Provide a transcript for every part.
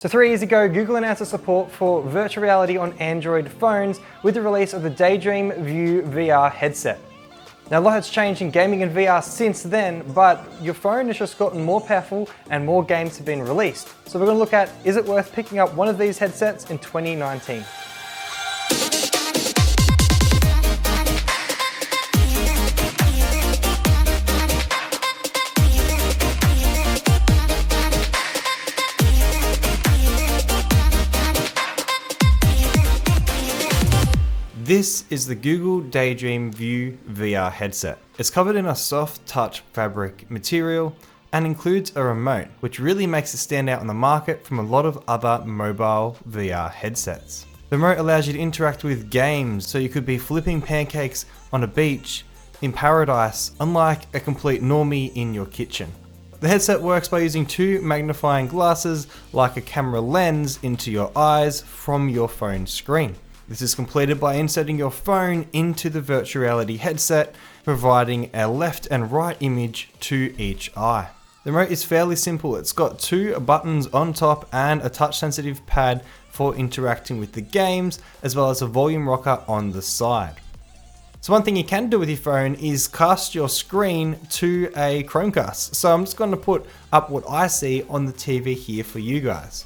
So 3 years ago, Google announced its support for virtual reality on Android phones with the release of the Daydream View VR headset. Now a lot has changed in gaming and VR since then, but your phone has just gotten more powerful and more games have been released. So we're going to look at, is it worth picking up one of these headsets in 2019? This is the Google Daydream View VR headset. It's covered in a soft touch fabric material and includes a remote, which really makes it stand out on the market from a lot of other mobile VR headsets. The remote allows you to interact with games, so you could be flipping pancakes on a beach in paradise, unlike a complete normie in your kitchen. The headset works by using 2 magnifying glasses like a camera lens into your eyes from your phone screen. This is completed by inserting your phone into the virtual reality headset, providing a left and right image to each eye. The remote is fairly simple. It's got 2 buttons on top and a touch sensitive pad for interacting with the games, as well as a volume rocker on the side. So one thing you can do with your phone is cast your screen to a Chromecast. So I'm just going to put up what I see on the TV here for you guys.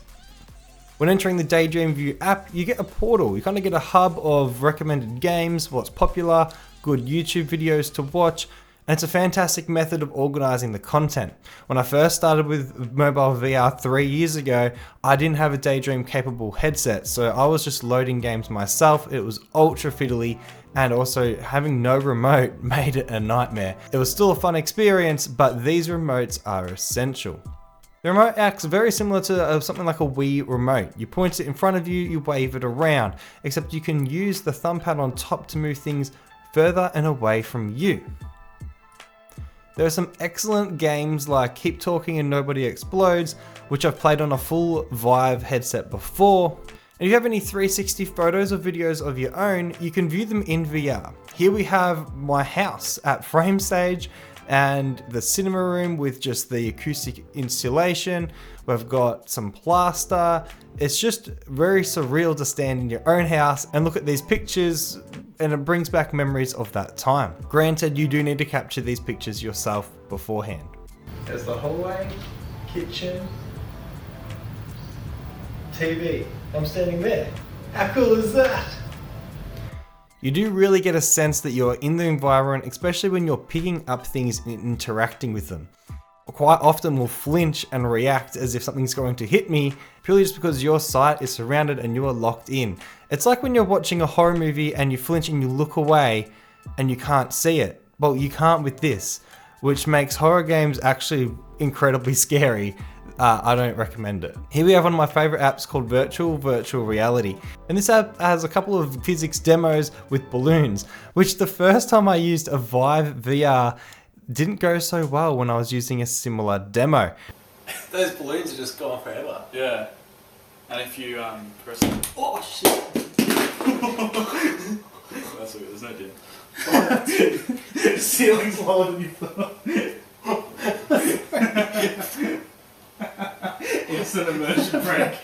When entering the Daydream View app, you get a portal. You kind of get a hub of recommended games, what's popular, good YouTube videos to watch, and it's a fantastic method of organizing the content. When I first started with mobile VR 3 years ago, I didn't have a Daydream capable headset, so I was just loading games myself. It was ultra fiddly, and also having no remote made it a nightmare. It was still a fun experience, but these remotes are essential. The remote acts very similar to something like a Wii remote. You point it in front of you, you wave it around, except you can use the thumb pad on top to move things further and away from you. There are some excellent games like Keep Talking and Nobody Explodes, which I've played on a full Vive headset before. And if you have any 360 photos or videos of your own, you can view them in VR. Here we have my house at frame stage, and the cinema room with just the acoustic installation. We've got some plaster. It's just very surreal to stand in your own house and look at these pictures, and it brings back memories of that time. Granted, you do need to capture these pictures yourself beforehand. There's the hallway, kitchen, TV. I'm standing there. How cool is that? You do really get a sense that you're in the environment, especially when you're picking up things and interacting with them. Quite often we'll flinch and react as if something's going to hit me, purely just because your sight is surrounded and you are locked in. It's like when you're watching a horror movie and you flinch and you look away and you can't see it. Well, you can't with this, which makes horror games actually incredibly scary. I don't recommend it. Here we have one of my favorite apps called Virtual Reality. And this app has a couple of physics demos with balloons, which the first time I used a Vive VR didn't go so well when I was using a similar demo. Those balloons are just gone forever. Yeah. And if you press them... Oh shit! That's weird, there's no dip. The ceiling's lower than you thought. It's an immersion break.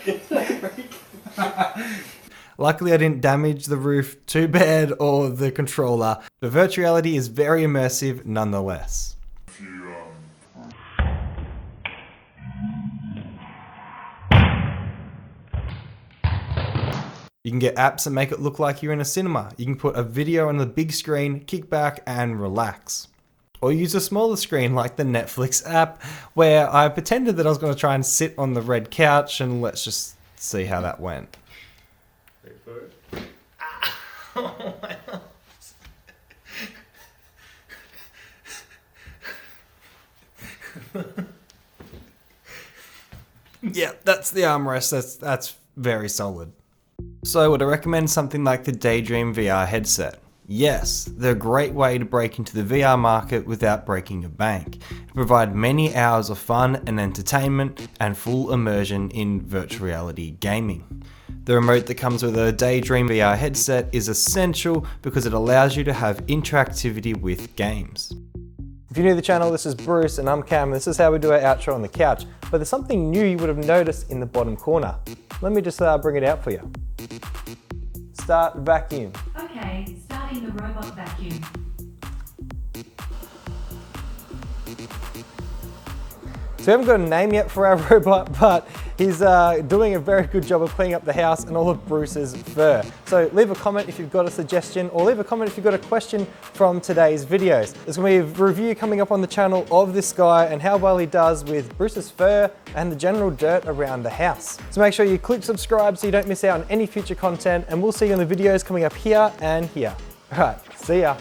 Luckily I didn't damage the roof too bad or the controller, but virtual reality is very immersive nonetheless. You can get apps that make it look like you're in a cinema. You can put a video on the big screen, kick back and relax. Or use a smaller screen like the Netflix app, where I pretended that I was going to try and sit on the red couch, and let's just see how that went. Wait for it. Oh my God. Yeah, that's the armrest. That's very solid. So would I recommend something like the Daydream VR headset? Yes, they're a great way to break into the VR market without breaking your bank. They provide many hours of fun and entertainment and full immersion in virtual reality gaming. The remote that comes with a Daydream VR headset is essential because it allows you to have interactivity with games. If you're new to the channel, this is Bruce and I'm Cam. This is how we do our outro on the couch. But there's something new you would have noticed in the bottom corner. Let me just bring it out for you. Start vacuum. Okay, starting the robot vacuum. So we haven't got a name yet for our robot, but he's doing a very good job of cleaning up the house and all of Bruce's fur. So leave a comment if you've got a suggestion, or leave a comment if you've got a question from today's videos. There's going to be a review coming up on the channel of this guy and how well he does with Bruce's fur and the general dirt around the house. So make sure you click subscribe so you don't miss out on any future content, and we'll see you in the videos coming up here and here. All right, see ya.